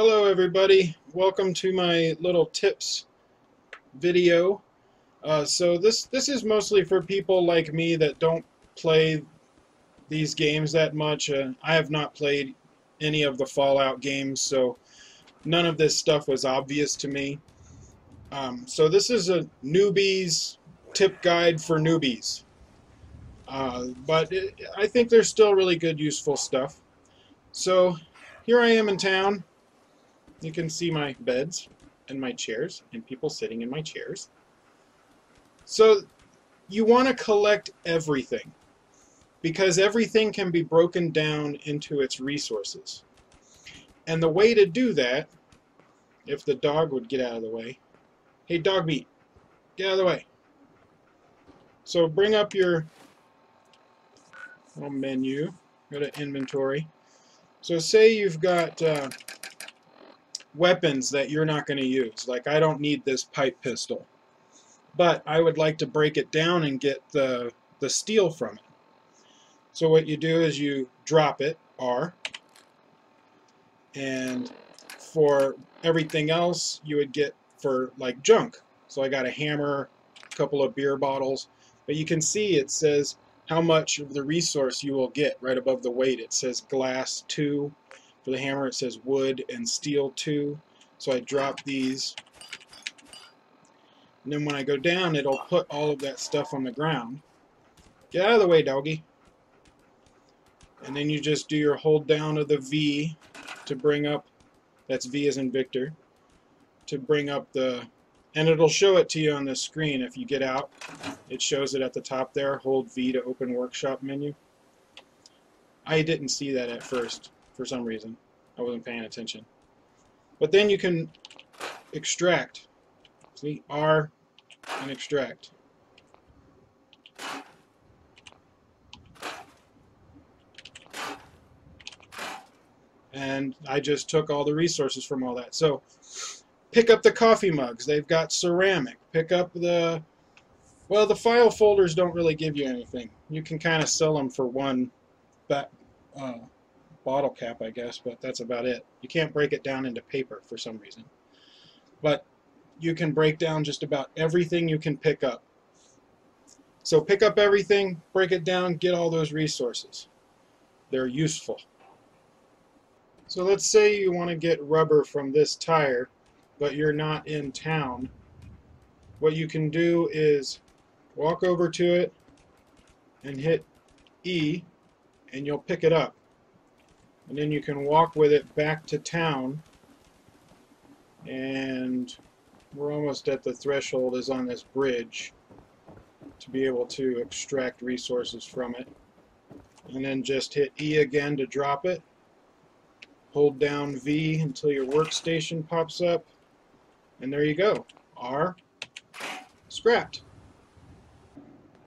Hello everybody, welcome to my little tips video. So this is mostly for people like me that don't play these games that much. I have not played any of the Fallout games, so none of this stuff was obvious to me. So this is a newbies tip guide for newbies. I think there's still really good useful stuff. So here I am in town. You can see my beds and my chairs and people sitting in my chairs. So you want to collect everything because everything can be broken down into its resources. And the way to do that, if the dog would get out of the way. Hey, dog meat, get out of the way. So bring up your little menu, go to inventory. So say you've got weapons that you're not going to use. Like, I don't need this pipe pistol, but I would like to break it down and get the steel from it. So what you do is you drop it, R, and for everything else you would get for like junk. So I got a hammer, a couple of beer bottles, but you can see it says how much of the resource you will get right above the weight. It says glass 2. For the hammer it says wood and steel 2. So I drop these, and then when I go down it'll put all of that stuff on the ground. Get out of the way, doggy. And then you just do your hold down of the V to bring up, that's V as in Victor, to bring up the, and it'll show it to you on the screen. If you get out, it shows it at the top there. Hold V to open workshop menu. I didn't see that at first for some reason. I wasn't paying attention. But then you can extract. See, R and extract. And I just took all the resources from all that. So pick up the coffee mugs. They've got ceramic. Pick up the, well, the file folders don't really give you anything. You can kind of sell them for one bottle cap, I guess, but that's about it. You can't break it down into paper for some reason. But you can break down just about everything you can pick up. So pick up everything, break it down, get all those resources. They're useful. So let's say you want to get rubber from this tire, but you're not in town. What you can do is walk over to it and hit E, and you'll pick it up. And then you can walk with it back to town, and we're almost at the threshold is on this bridge to be able to extract resources from it. And then just hit E again to drop it. Hold down V until your workstation pops up, and there you go. R, scrapped.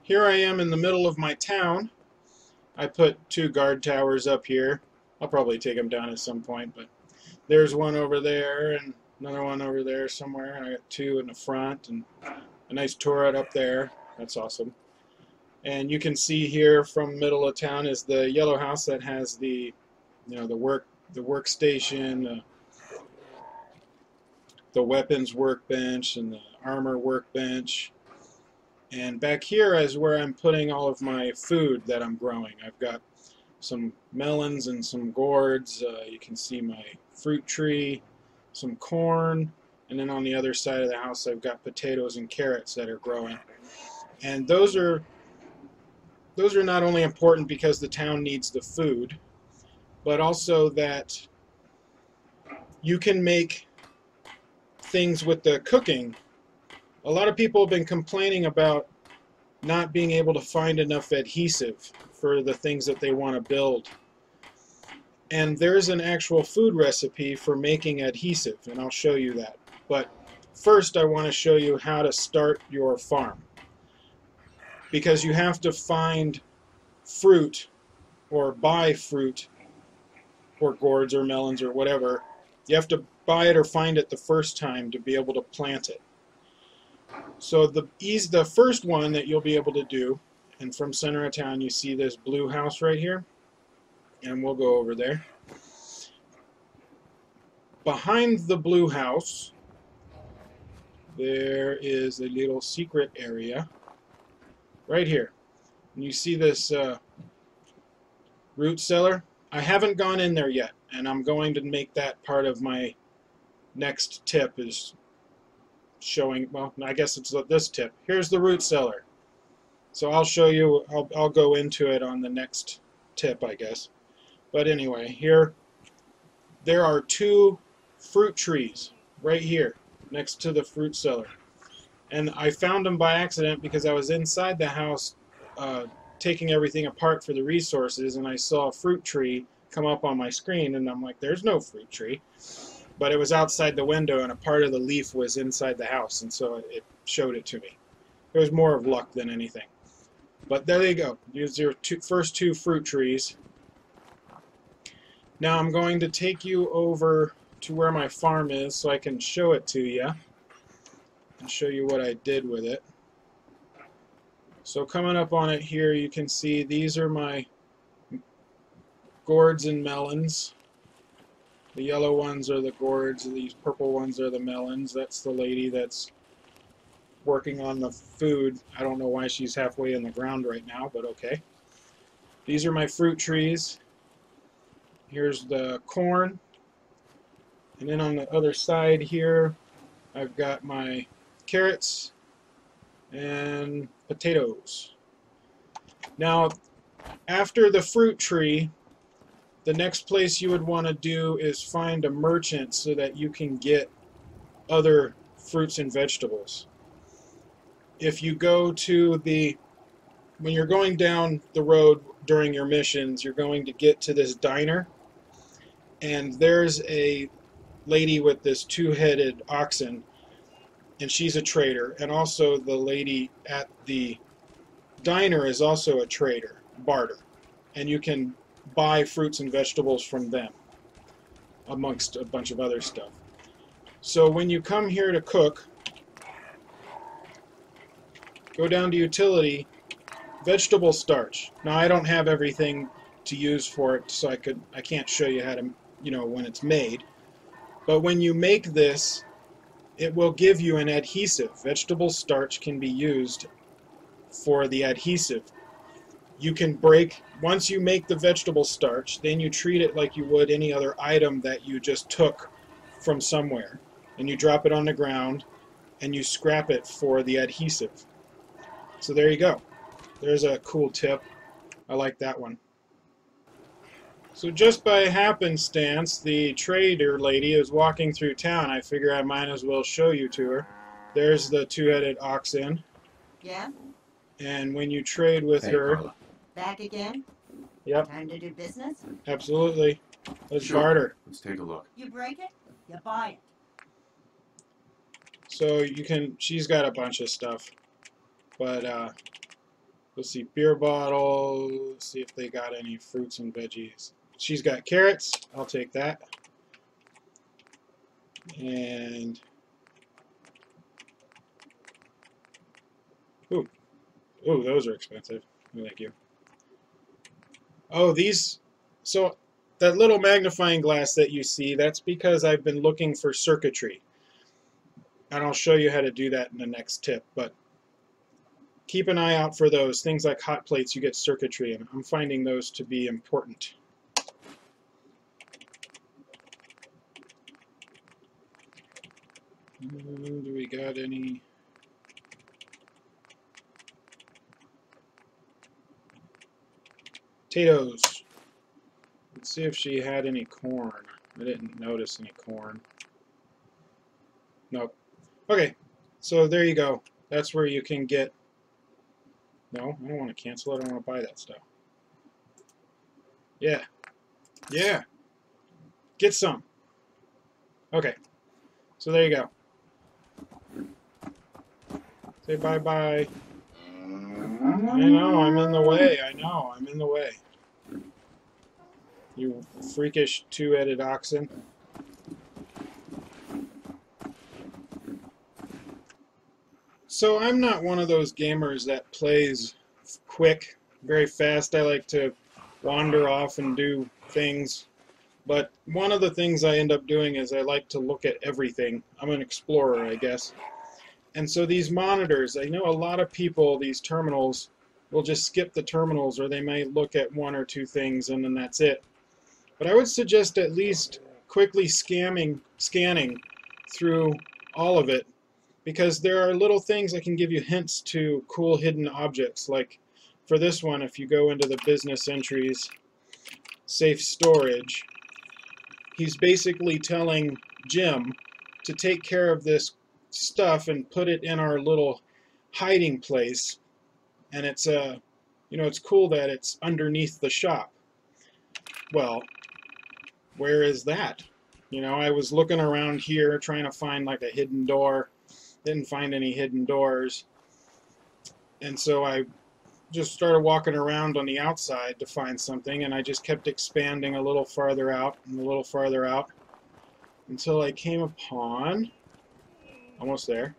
Here I am in the middle of my town. I put 2 guard towers up here. I'll probably take them down at some point, but there's one over there and another one over there somewhere. I got 2 in the front and a nice turret up there. That's awesome. And you can see here from middle of town is the yellow house that has the, you know, the workstation, the weapons workbench, and the armor workbench. And back here is where I'm putting all of my food that I'm growing. I've got some melons and some gourds. You can see my fruit tree, some corn, and then on the other side of the house I've got potatoes and carrots that are growing. And those are not only important because the town needs the food, but also that you can make things with the cooking. A lot of people have been complaining about not being able to find enough adhesive for the things that they want to build. And there's an actual food recipe for making adhesive, and I'll show you that. But first I want to show you how to start your farm. Because you have to find fruit or buy fruit or gourds or melons or whatever. You have to buy it or find it the first time to be able to plant it. So the first one that you'll be able to do, and from center of town you see this blue house right here, and we'll go over there. behind the blue house, there is a little secret area right here. And you see this root cellar? I haven't gone in there yet, and I'm going to make that part of my next tip, is showing, well, I guess it's this tip. Here's the root cellar. So I'll show you, I'll go into it on the next tip, I guess. But anyway, here, there are 2 fruit trees right here next to the fruit cellar. And I found them by accident because I was inside the house taking everything apart for the resources, and I saw a fruit tree come up on my screen, and I'm like, there's no fruit tree. But it was outside the window, and a part of the leaf was inside the house, and so it showed it to me. It was more of luck than anything. But there you go. These are your first 2 fruit trees. Now I'm going to take you over to where my farm is so I can show it to you and show you what I did with it. So coming up on it here, you can see these are my gourds and melons. The yellow ones are the gourds, these purple ones are the melons. That's the lady that's working on the food. I don't know why she's halfway in the ground right now, but okay. These are my fruit trees. Here's the corn. And then on the other side here, I've got my carrots and potatoes. Now, after the fruit tree, the next place you would want to do is find a merchant so that you can get other fruits and vegetables. If you go to when you're going down the road during your missions, you're going to get to this diner, and there's a lady with this 2-headed oxen, and she's a trader, and also the lady at the diner is also a trader, barter, and you can buy fruits and vegetables from them amongst a bunch of other stuff. So when you come here to cook, go down to utility, vegetable starch. Now I don't have everything to use for it, so I can't show you how to, when it's made. But when you make this, it will give you an adhesive. Vegetable starch can be used for the adhesive. You can once you make the vegetable starch, then you treat it like you would any other item that you just took from somewhere. And you drop it on the ground, and you scrap it for the adhesive. So there you go. There's a cool tip. I like that one. So just by happenstance, the trader lady is walking through town. I figure I might as well show you to her. There's the 2-headed oxen. Yeah? And when you trade with her... Carla. Back again? Yep. Time to do business? Absolutely. Let's Sure. barter. Let's take a look. You break it, you buy it. So you can... She's got a bunch of stuff. But, let's see. Beer bottle. Let's see if they got any fruits and veggies. She's got carrots. I'll take that. And... Ooh, those are expensive. Thank you. Oh, these... So, that little magnifying glass that you see, that's because I've been looking for circuitry. And I'll show you how to do that in the next tip. But keep an eye out for those. Things like hot plates, you get circuitry, and I'm finding those to be important. Do we got any... Potatoes. Let's see if she had any corn. I didn't notice any corn. Nope. Okay, so there you go. That's where you can get... No, I don't want to cancel it. I don't want to buy that stuff. Yeah. Yeah. Get some. Okay. So there you go. Say bye-bye. I know, I'm in the way. I know, I'm in the way. You freakish 2-headed oxen. So I'm not one of those gamers that plays quick, very fast. I like to wander off and do things But one of the things I end up doing is I like to look at everything. I'm an explorer, I guess. And so these monitors, I know a lot of people, these terminals, will just skip the terminals, or they might look at one or two things and then that's it. But I would suggest at least quickly scanning through all of it, because there are little things that can give you hints to cool hidden objects. Like for this one, if you go into the business entries, safe storage, he's basically telling Jim to take care of this stuff and put it in our little hiding place. And it's it's cool that it's underneath the shop. Well, where is that? I was looking around here trying to find like a hidden door. Didn't find any hidden doors. And so I just started walking around on the outside to find something, and I just kept expanding a little farther out and a little farther out until I came upon, almost there,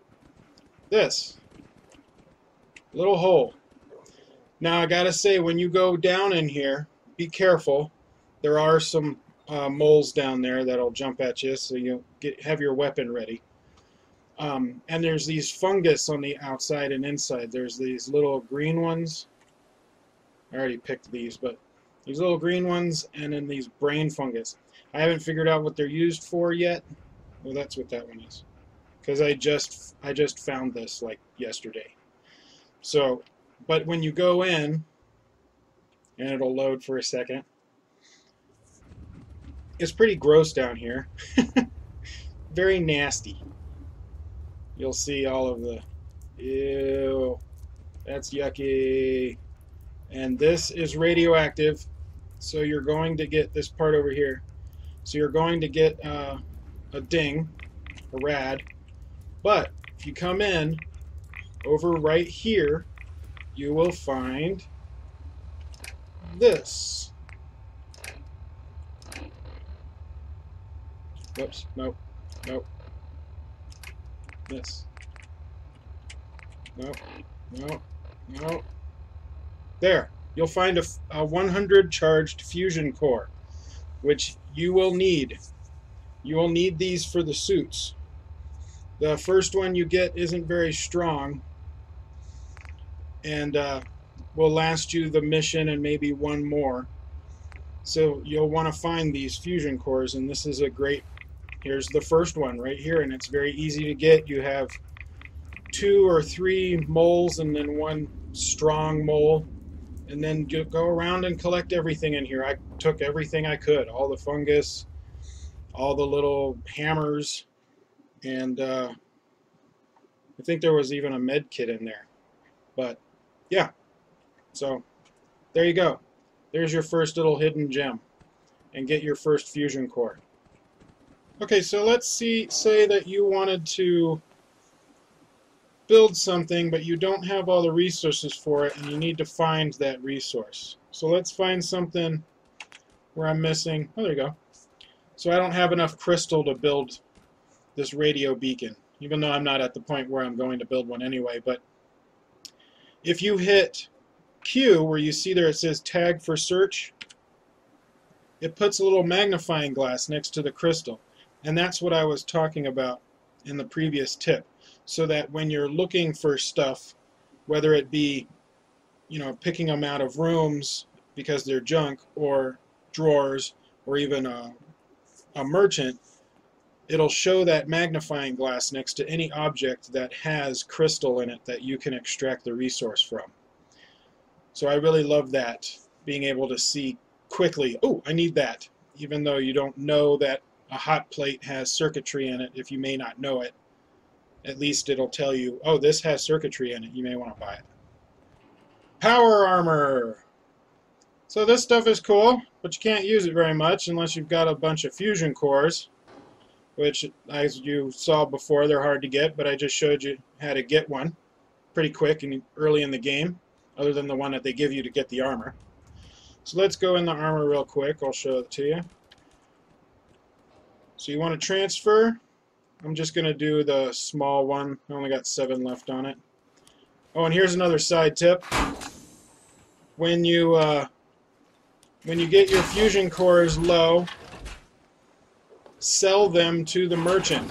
this little hole. Now I gotta say, when you go down in here, be careful. There are some moles down there that'll jump at you, so you have your weapon ready. And there's these fungus on the outside and inside. There's these little green ones. I already picked these, but these little green ones, and then these brain fungus. I haven't figured out what they're used for yet. Well, that's what that one is, because I just found this like yesterday. So, but when you go in, and it'll load for a second, it's pretty gross down here. Very nasty. You'll see all of the, ew, that's yucky. And this is radioactive, so you're going to get this part over here. So you're going to get a ding, a rad. But if you come in, over right here, you will find this. Whoops, nope, nope. This. Nope, nope, nope. There, you'll find a 100 charged fusion core, which you will need. You will need these for the suits. The first one you get isn't very strong, and will last you the mission and maybe one more. So you'll want to find these fusion cores, and this is a great. Here's the first one right here, and it's very easy to get. You have 2 or 3 moles and then one strong mole, and then you go around and collect everything in here. I took everything I could, all the fungus, all the little hammers, and I think there was even a med kit in there. But yeah, so there you go. There's your first little hidden gem, and get your first fusion core. Okay, so let's say that you wanted to build something, but you don't have all the resources for it, and you need to find that resource. So let's find something where I'm missing. Oh, there you go. So I don't have enough crystal to build this radio beacon, even though I'm not at the point where I'm going to build one anyway. But if you hit Q, where you see there it says tag for search, it puts a little magnifying glass next to the crystal. And that's what I was talking about in the previous tip. So that when you're looking for stuff, whether it be, picking them out of rooms because they're junk, or drawers, or even a merchant, it'll show that magnifying glass next to any object that has crystal in it that you can extract the resource from. So I really love that, being able to see quickly, oh, I need that, even though you don't know that a hot plate has circuitry in it. If you may not know it, at least it'll tell you, oh, this has circuitry in it, you may want to buy it. Power armor. So this stuff is cool, but you can't use it very much unless you've got a bunch of fusion cores, which, as you saw before, they're hard to get, but I just showed you how to get one pretty quick and early in the game, other than the one that they give you to get the armor. So let's go in the armor real quick. I'll show it to you. So you want to transfer. I'm just going to do the small one. I only got 7 left on it. Oh, and here's another side tip. When you get your fusion cores low, sell them to the merchant,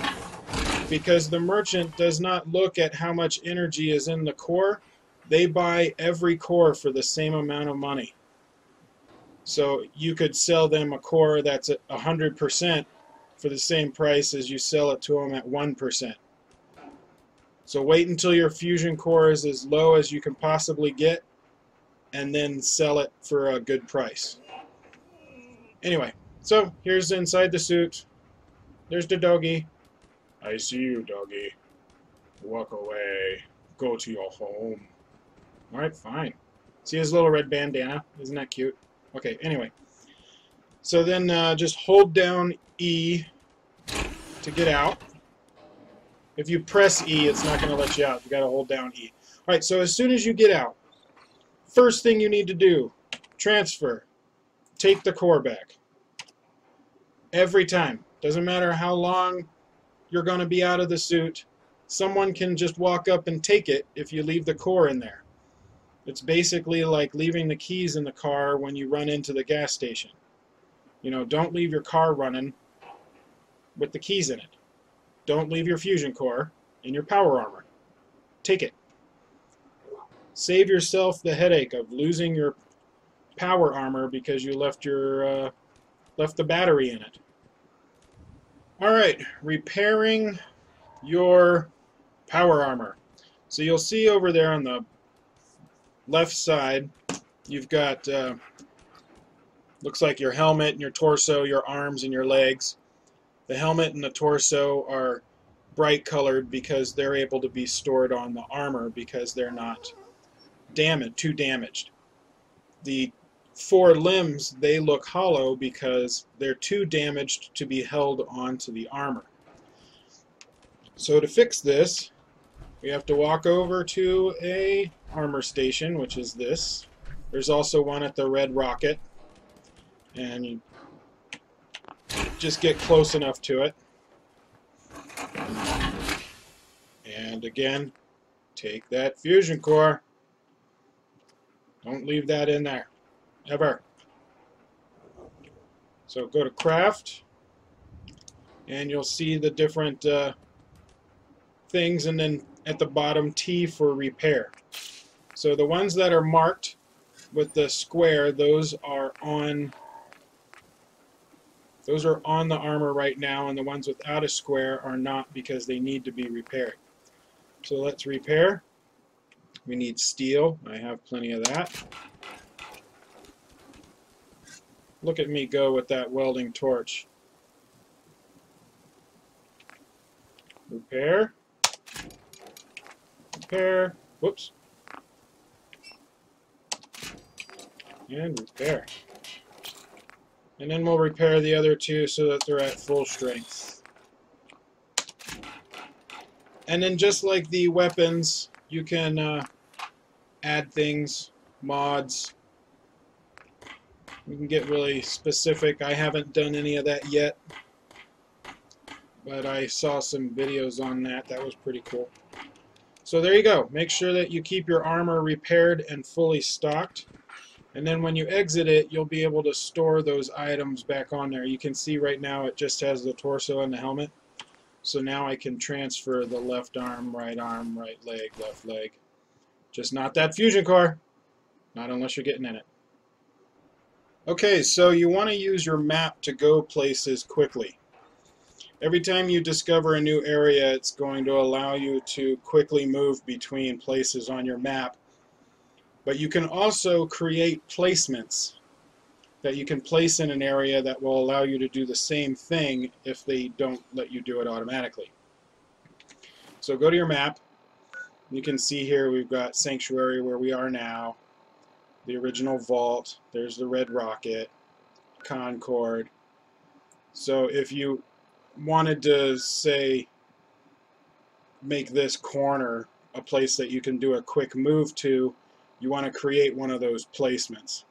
because the merchant does not look at how much energy is in the core. They buy every core for the same amount of money. So you could sell them a core that's at 100% for the same price as you sell it to them at 1%. So wait until your fusion core is as low as you can possibly get, and then sell it for a good price. Anyway, so here's inside the suit. There's the doggy. I see you, doggy. Walk away. Go to your home. Alright, fine. See his little red bandana? Isn't that cute? Okay, anyway. So then just hold down E to get out. If you press E, it's not going to let you out. You got to hold down E. Alright, so as soon as you get out, first thing you need to do, transfer. Take the core back. Every time. Doesn't matter how long you're going to be out of the suit. Someone can just walk up and take it if you leave the core in there. It's basically like leaving the keys in the car when you run into the gas station. You know, don't leave your car running with the keys in it. Don't leave your fusion core in your power armor. Take it. Save yourself the headache of losing your power armor because you left your left the battery in it. Alright, repairing your power armor. So you'll see over there on the left side, you've got looks like your helmet and your torso, your arms and your legs. The helmet and the torso are bright colored because they're able to be stored on the armor because they're not too damaged. The four limbs, they look hollow because they're too damaged to be held onto the armor. So to fix this, we have to walk over to a armor station, which is this. There's also one at the Red Rocket, and you just get close enough to it. And again, take that fusion core. Don't leave that in there, ever. So go to craft, and you'll see the different things, and then at the bottom T for repair. So the ones that are marked with the square, those are on the armor right now, and the ones without a square are not because they need to be repaired. So let's repair. We need steel. I have plenty of that. Look at me go with that welding torch. Repair. Repair. Whoops. And repair. And then we'll repair the other two so that they're at full strength. And then just like the weapons, you can add things, mods. You can get really specific. I haven't done any of that yet, but I saw some videos on that. That was pretty cool. So there you go. Make sure that you keep your armor repaired and fully stocked. And then when you exit it, you'll be able to store those items back on there. You can see right now it just has the torso and the helmet. So now I can transfer the left arm, right leg, left leg. Just not that fusion core. Not unless you're getting in it. Okay, so you want to use your map to go places quickly. Every time you discover a new area, it's going to allow you to quickly move between places on your map. But you can also create placements that you can place in an area that will allow you to do the same thing if they don't let you do it automatically. So go to your map. You can see here we've got Sanctuary where we are now, the original vault, there's the Red Rocket, Concord. So if you wanted to, say, make this corner a place that you can do a quick move to, you want to create one of those placements.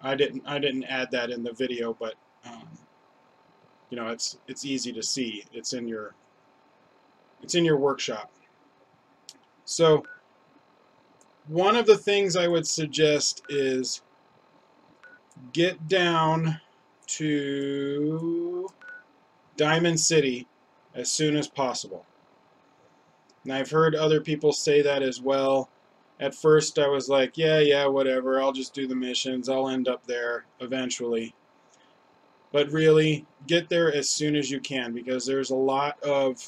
I didn't add that in the video, but you know, it's easy to see. It's in your workshop. So one of the things I would suggest is get down to Diamond City as soon as possible. And I've heard other people say that as well. At first I was like, yeah, whatever, I'll just do the missions, I'll end up there eventually. But really, get there as soon as you can, because there's a lot of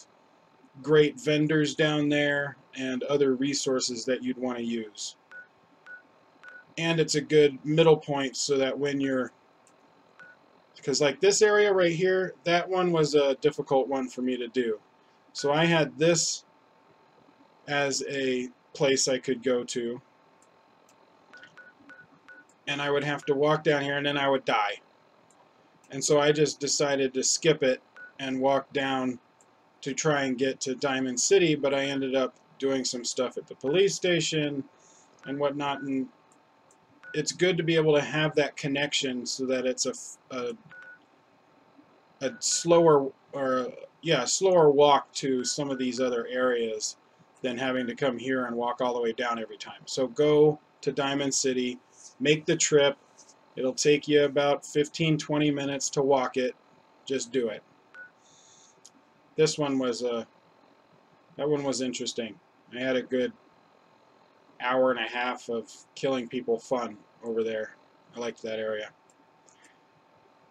great vendors down there and other resources that you'd want to use. And it's a good middle point so that when you're, because like this area right here, that one was a difficult one for me to do. So I had this as a place I could go to, and I would have to walk down here and then I would die. And so I just decided to skip it and walk down to try and get to Diamond City, but I ended up doing some stuff at the police station and whatnot, and it's good to be able to have that connection so that it's a slower, or slower walk to some of these other areas than having to come here and walk all the way down every time. So go to Diamond City, make the trip. It'll take you about 15-20 minutes to walk it. Just do it. This one was that one was interesting. I had a good hour and a half of killing people fun over there. I liked that area.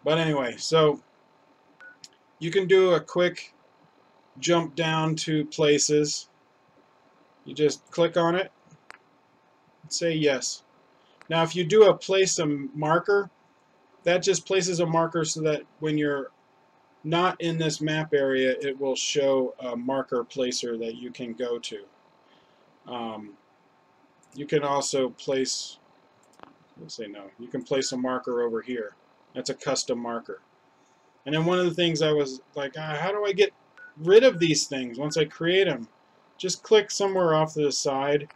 But anyway, so you can do a quick jump down to places. You just click on it and say yes. Now if you do place a marker, that just places a marker so that when you're not in this map area, it will show a marker placer that you can go to. You can also place, let's say no, you can place a marker over here. That's a custom marker. And then one of the things I was like, how do I get rid of these things once I create them? Just click somewhere off to the side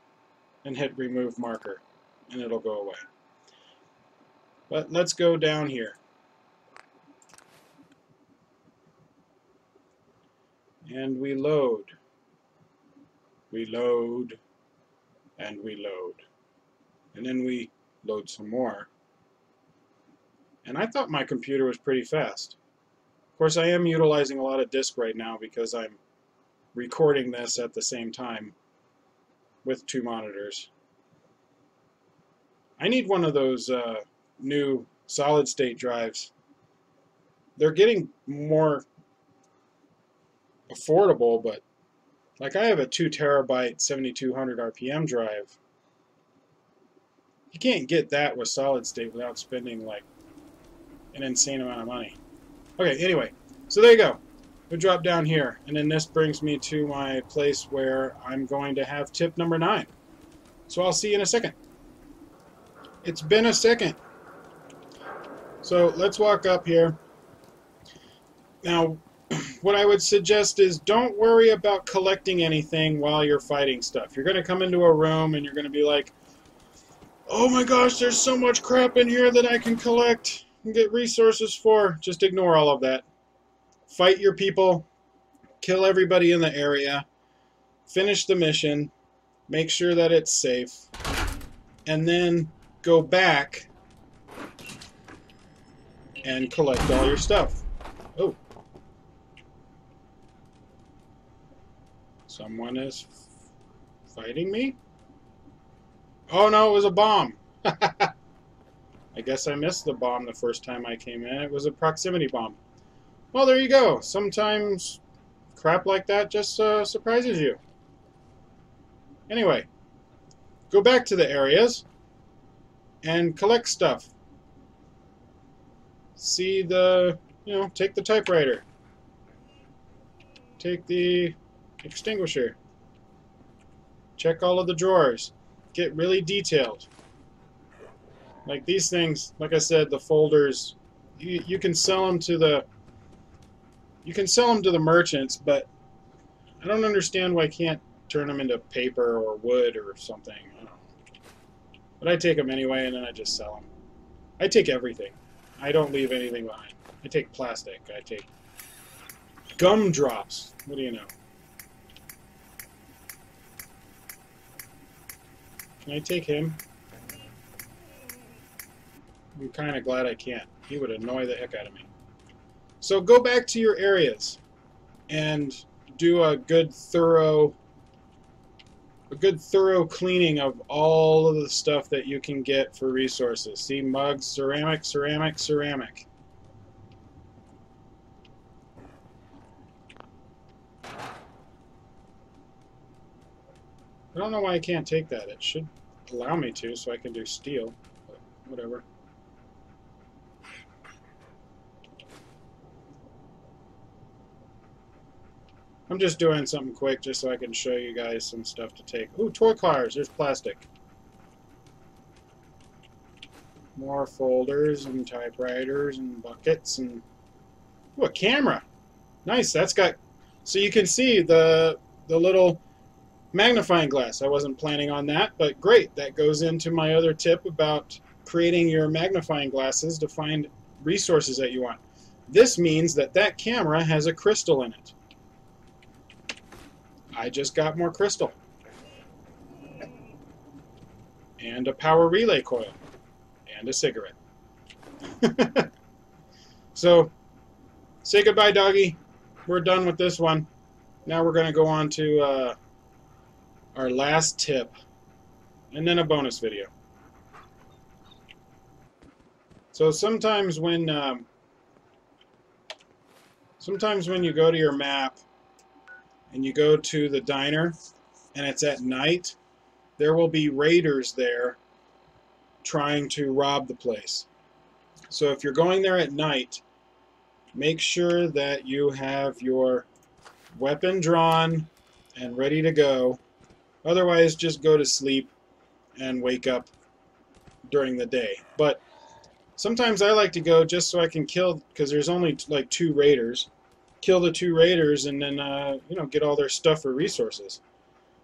and hit remove marker, and it'll go away. But let's go down here. And we load. We load. And we load. And then we load some more. And I thought my computer was pretty fast. Of course, I am utilizing a lot of disk right now because I'm recording this at the same time with 2 monitors. I need one of those new solid-state drives. They're getting more affordable, but like I have a 2 terabyte 7200 RPM drive. You can't get that with solid-state without spending like an insane amount of money. Okay, anyway, so there you go. We drop down here, and then this brings me to my place where I'm going to have tip number 9. So I'll see you in a second. It's been a second. So let's walk up here. Now, what I would suggest is don't worry about collecting anything while you're fighting stuff. You're going to come into a room and you're going to be like, oh my gosh, there's so much crap in here that I can collect and get resources for. Just ignore all of that. Fight your people, kill everybody in the area, finish the mission, make sure that it's safe, and then go back and collect all your stuff. Oh. Someone is fighting me? Oh no, it was a bomb. I guess I missed the bomb the first time I came in. It was a proximity bomb. Well, there you go. Sometimes crap like that just surprises you. Anyway, go back to the areas and collect stuff. See the, take the typewriter. Take the extinguisher. Check all of the drawers. Get really detailed. Like these things, like I said, the folders, you can sell them to the merchants, but I don't understand why I can't turn them into paper or wood or something. I don't know. But I take them anyway, and then I just sell them. I take everything. I don't leave anything behind. I take plastic. I take gumdrops. What do you know? Can I take him? I'm kind of glad I can't. He would annoy the heck out of me. So go back to your areas and do a good thorough cleaning of all of the stuff that you can get for resources. See, mugs, ceramic, ceramic, ceramic. I don't know why I can't take that. It should allow me to, so I can do steel, but whatever. I'm just doing something quick just so I can show you guys some stuff to take. Ooh, toy cars. There's plastic. More folders and typewriters and buckets and... Ooh, a camera. Nice. That's got... So you can see the little magnifying glass. I wasn't planning on that, but great. That goes into my other tip about creating your magnifying glasses to find resources that you want. This means that that camera has a crystal in it. I just got more crystal. And a power relay coil. And a cigarette. So, say goodbye, doggy. We're done with this one. Now we're going to go on to our last tip. And then a bonus video. So sometimes when you go to your map and you go to the diner and it's at night, there will be raiders there trying to rob the place. So if you're going there at night, make sure that you have your weapon drawn and ready to go. Otherwise, just go to sleep and wake up during the day. But sometimes I like to go just so I can kill, because there's only like 2 raiders. Kill the 2 raiders and then get all their stuff or resources.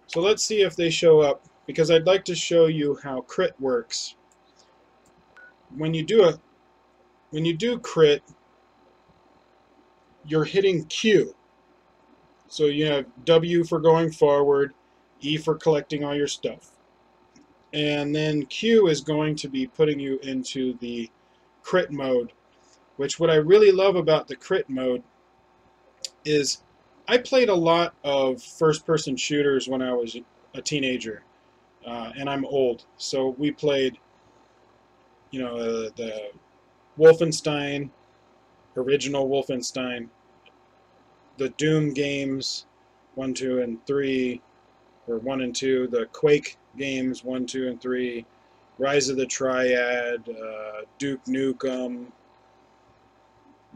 So let's see if they show up, because I'd like to show you how crit works. When you do crit, you're hitting Q. So you have W for going forward, E for collecting all your stuff. And then Q is going to be putting you into the crit mode, which what I really love about the crit mode is I played a lot of first-person shooters when I was a teenager, and I'm old. So we played, the Wolfenstein, original Wolfenstein, the Doom games, 1, 2, and 3, or 1 and 2, the Quake games, 1, 2, and 3, Rise of the Triad, Duke Nukem,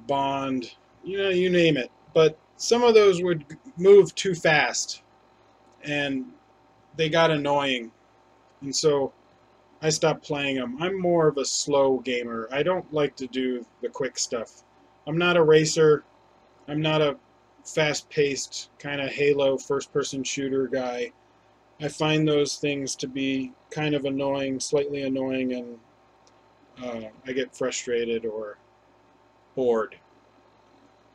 Bond, you name it. But some of those would move too fast, and they got annoying, and so I stopped playing them. I'm more of a slow gamer. I don't like to do the quick stuff. I'm not a racer. I'm not a fast-paced kind of Halo first-person shooter guy. I find those things to be kind of annoying, slightly annoying, and I get frustrated or bored.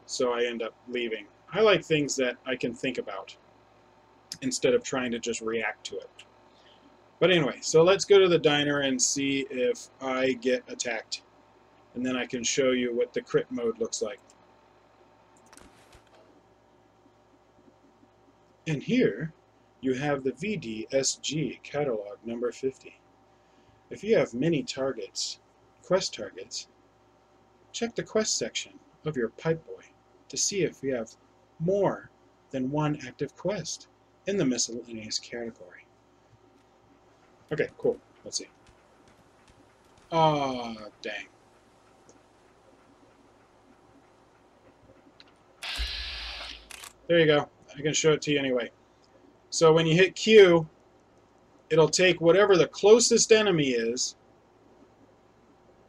So I end up leaving. I like things that I can think about instead of trying to just react to it. But anyway, so let's go to the diner and see if I get attacked. And then I can show you what the crit mode looks like. And here you have the VDSG catalog number 50. If you have many targets, quest targets, check the quest section of your Pipe Boy to see if you have more than 1 active quest in the miscellaneous category. Okay, cool. Let's see. Ah, dang. There you go. I can show it to you anyway. So when you hit Q, it'll take whatever the closest enemy is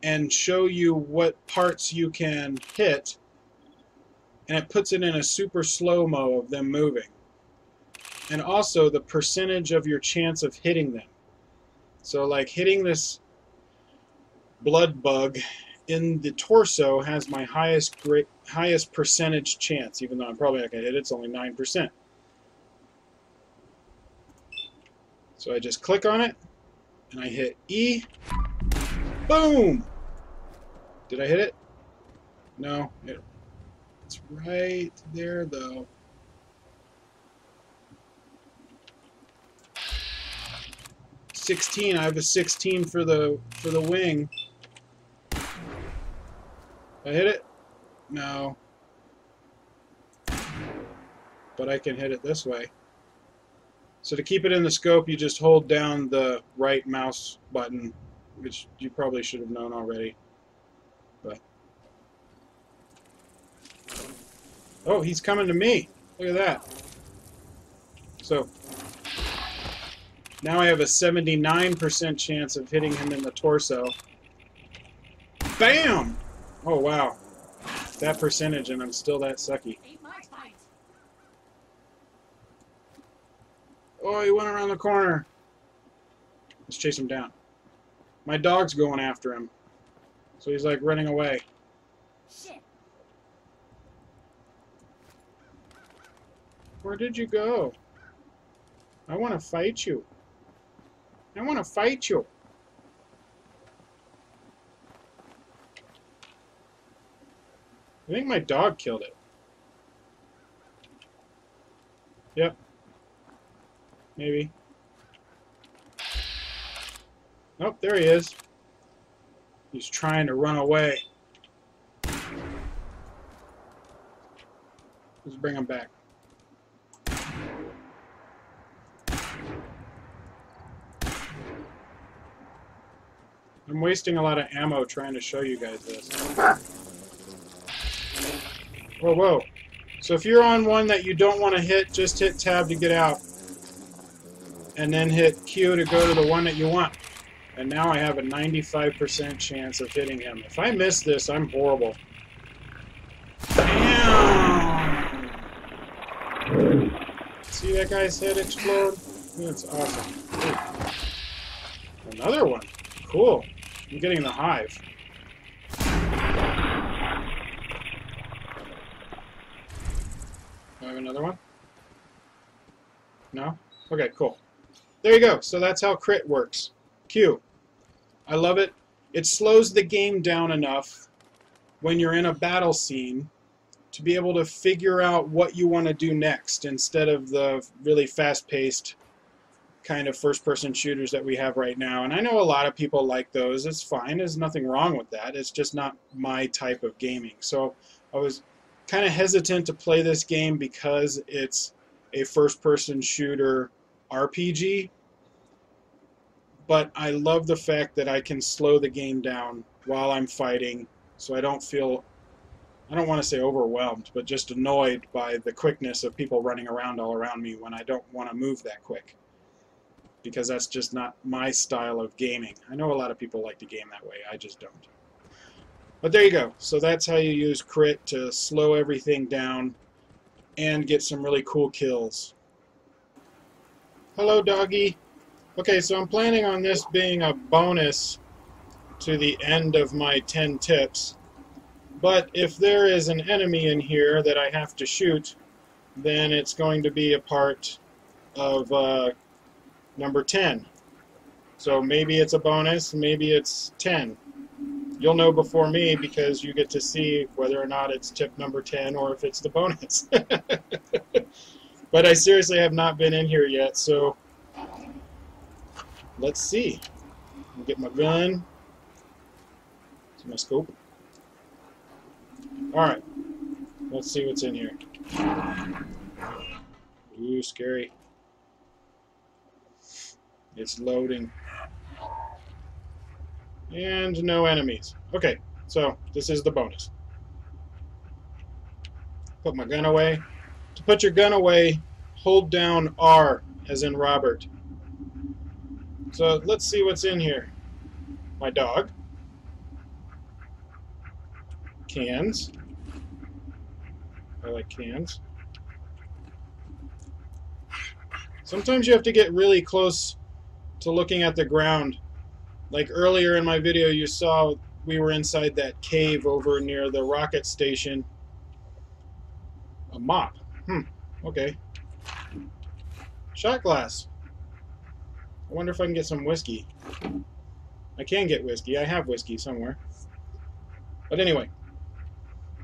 and show you what parts you can hit, and it puts it in a super slow-mo of them moving. And also the percentage of your chance of hitting them. So like hitting this blood bug in the torso has my highest percentage chance, even though I'm probably not going to hit it. It's only 9%. So I just click on it, and I hit E. Boom! Did I hit it? No. It's right there, though. I have a 16 for the wing. I hit it? No. But I can hit it this way. So to keep it in the scope, you just hold down the right mouse button, which you probably should have known already. But oh, he's coming to me. Look at that. So now I have a 79% chance of hitting him in the torso. Bam! Oh, wow. That percentage, and I'm still that sucky. Oh, he went around the corner. Let's chase him down. My dog's going after him. So he's like running away. Shit. Where did you go? I want to fight you. I want to fight you. I think my dog killed it. Yep. Maybe. Oh, there he is. He's trying to run away. Let's bring him back. I'm wasting a lot of ammo trying to show you guys this. Whoa, whoa. So if you're on one that you don't want to hit, just hit tab to get out. And then hit Q to go to the one that you want. And now I have a 95% chance of hitting him. If I miss this, I'm horrible. Bam! See that guy's head explode? That's awesome. Ooh. Another one. Cool. I'm getting the hive. Do I have another one? No? Okay, cool. There you go. So that's how crit works. Q. I love it. It slows the game down enough when you're in a battle scene to be able to figure out what you want to do next instead of the really fast-paced kind of first-person shooters that we have right now. And I know a lot of people like those. It's fine. There's nothing wrong with that. It's just not my type of gaming. So I was kind of hesitant to play this game because it's a first-person shooter RPG. But I love the fact that I can slow the game down while I'm fighting, so I don't feel, I don't want to say overwhelmed, but just annoyed by the quickness of people running around all around me when I don't want to move that quick. Because that's just not my style of gaming. I know a lot of people like to game that way, I just don't. But there you go. So that's how you use crit to slow everything down and get some really cool kills. Hello, doggy. Okay, so I'm planning on this being a bonus to the end of my 10 tips. But if there is an enemy in here that I have to shoot, then it's going to be a part of number 10. So maybe it's a bonus, maybe it's 10. You'll know before me because you get to see whether or not it's tip number 10 or if it's the bonus. But I seriously have not been in here yet, so let's see. I'll get my gun. It's my scope. Alright. Let's see what's in here. Ooh, scary. It's loading. And no enemies. Okay, so this is the bonus. Put my gun away. To put your gun away, hold down R, as in Robert. So let's see what's in here. My dog. Cans. I like cans. Sometimes you have to get really close to looking at the ground. Like earlier in my video you saw we were inside that cave over near the rocket station. A mop. Okay. Shot glass. I wonder if I can get some whiskey. I can get whiskey. I have whiskey somewhere. But anyway.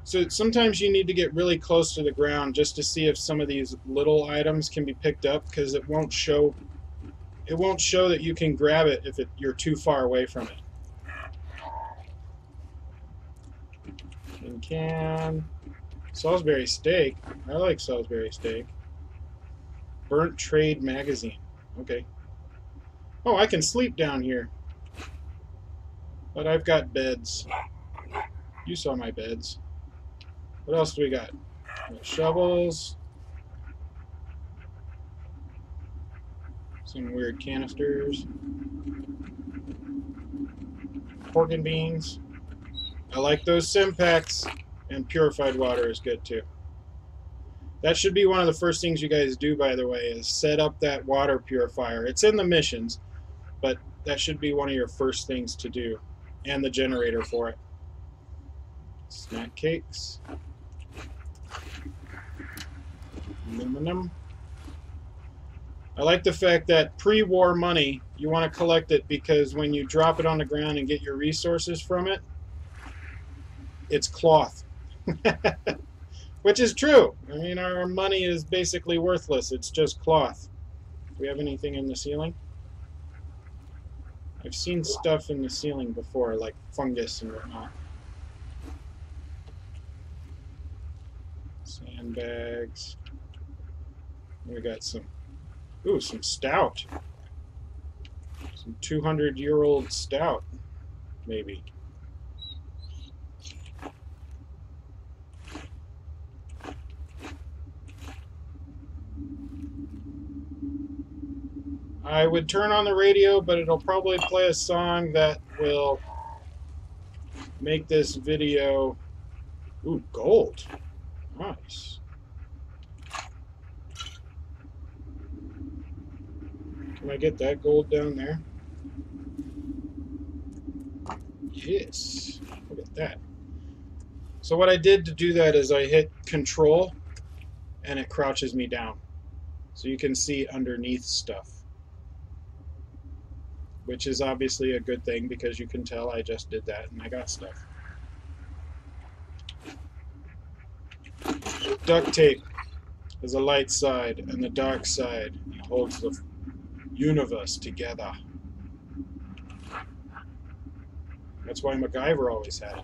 So sometimes you need to get really close to the ground just to see if some of these little items can be picked up, because it won't show that you can grab it if you're too far away from it. Can Salisbury steak. I like Salisbury steak. Burnt Trade magazine. Okay. Oh, I can sleep down here. But I've got beds. You saw my beds. What else do we got? We got shovels. Some weird canisters. Pork and beans. I like those Simpacts. And purified water is good too. That should be one of the first things you guys do, by the way, is set up that water purifier. It's in the missions, but that should be one of your first things to do. And the generator for it. Snack cakes. Aluminum. I like the fact that pre-war money, you want to collect it because when you drop it on the ground and get your resources from it, it's cloth. Which is true. I mean, our money is basically worthless. It's just cloth. Do we have anything in the ceiling? I've seen stuff in the ceiling before, like fungus and whatnot. Sandbags. We got some stout. Some 200-year-old stout, maybe. I would turn on the radio, but it'll probably play a song that will make this video... Ooh, gold. Nice. Can I get that gold down there? Yes. Look at that. So what I did to do that is I hit Control, and it crouches me down. So you can see underneath stuff. Which is obviously a good thing, because you can tell I just did that and I got stuff. Duct tape is a light side, and the dark side holds the universe together. That's why MacGyver always had it.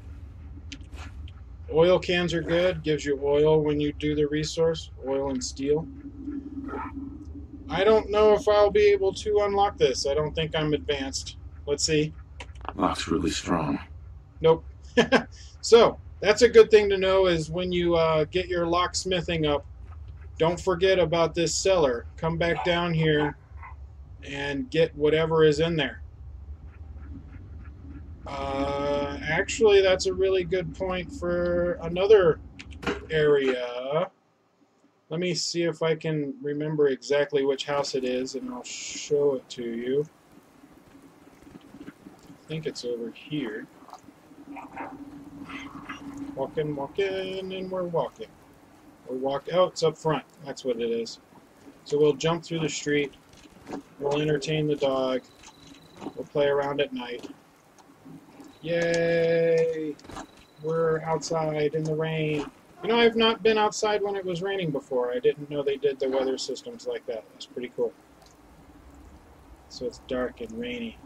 Oil cans are good. Gives you oil when you do the resource. Oil and steel. I don't know if I'll be able to unlock this. I don't think I'm advanced. Let's see. Lock's really strong. Nope. So, that's a good thing to know, is when you get your locksmithing up, don't forget about this cellar. Come back down here and get whatever is in there. Actually, that's a really good point for another area. Let me see if I can remember exactly which house it is, and I'll show it to you. I think it's over here. Walking, and we're walking. Oh, it's up front. That's what it is. So we'll jump through the street. We'll entertain the dog. We'll play around at night. Yay! We're outside in the rain. You know, I've not been outside when it was raining before. I didn't know they did the weather systems like that. That's pretty cool. So it's dark and rainy.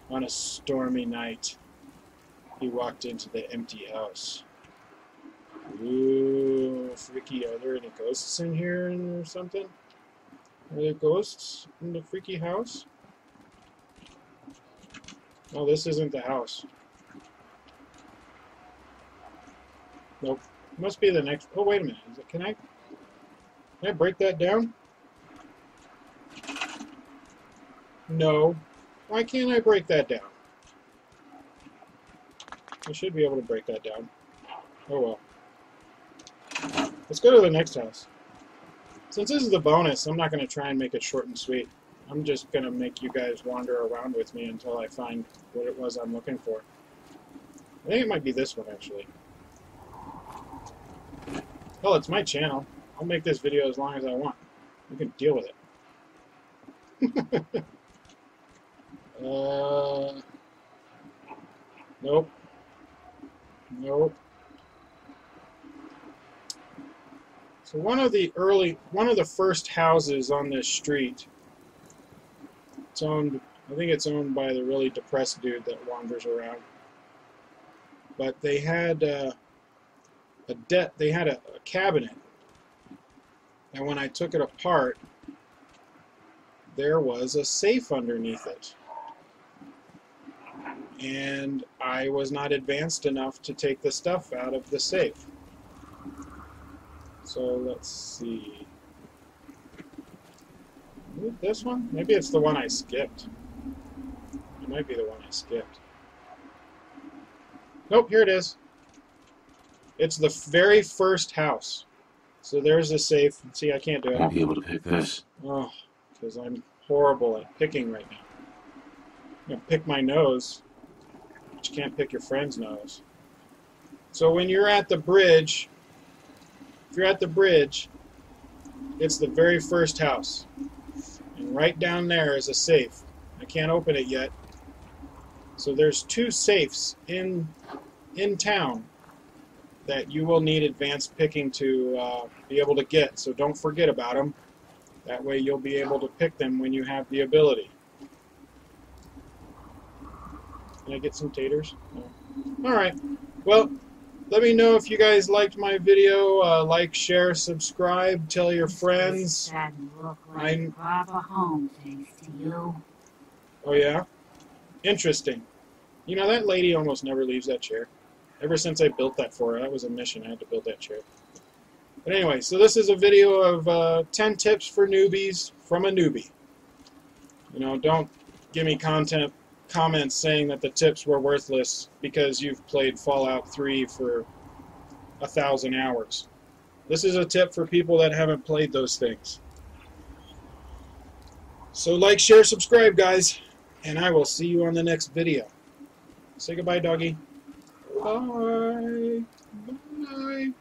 On a stormy night, he walked into the empty house. Ooh, freaky. Are there any ghosts in here or something? Are there ghosts in the freaky house? Oh, this isn't the house. Nope. Must be the next... Oh, wait a minute. Can I break that down? No. Why can't I break that down? I should be able to break that down. Oh, well. Let's go to the next house. Since this is the bonus, I'm not going to try and make it short and sweet. I'm just going to make you guys wander around with me until I find what it was I'm looking for. I think it might be this one, actually. Well, it's my channel. I'll make this video as long as I want. You can deal with it. Nope. Nope. So one of the first houses on this street, it's owned, I think it's owned by the really depressed dude that wanders around. But they had a cabinet, and when I took it apart, there was a safe underneath it. And I was not advanced enough to take the stuff out of the safe. So let's see. Is it this one? Maybe it's the one I skipped. It might be the one I skipped. Nope, here it is. It's the very first house. So there's the safe. See, I can't do it. Won't be able to pick this. Oh, because I'm horrible at picking right now. I'm going to pick my nose, but you can't pick your friend's nose. So when you're at the bridge, if you're at the bridge, it's the very first house. And right down there is a safe. I can't open it yet. So there's 2 safes in town that you will need advanced picking to be able to get. So don't forget about them. That way you'll be able to pick them when you have the ability. Can I get some taters? No. Alright. Well, let me know if you guys liked my video. Like, share, subscribe, tell your friends. Like proper home, thanks to you. Oh yeah? Interesting. You know, that lady almost never leaves that chair. Ever since I built that for her. That was a mission. I had to build that chair. But anyway, so this is a video of 10 tips for newbies from a newbie. You know, don't give me comments saying that the tips were worthless because you've played Fallout 3 for 1,000 hours. This is a tip for people that haven't played those things. So like, share, subscribe, guys, and I will see you on the next video. Say goodbye, doggy. Bye. Bye.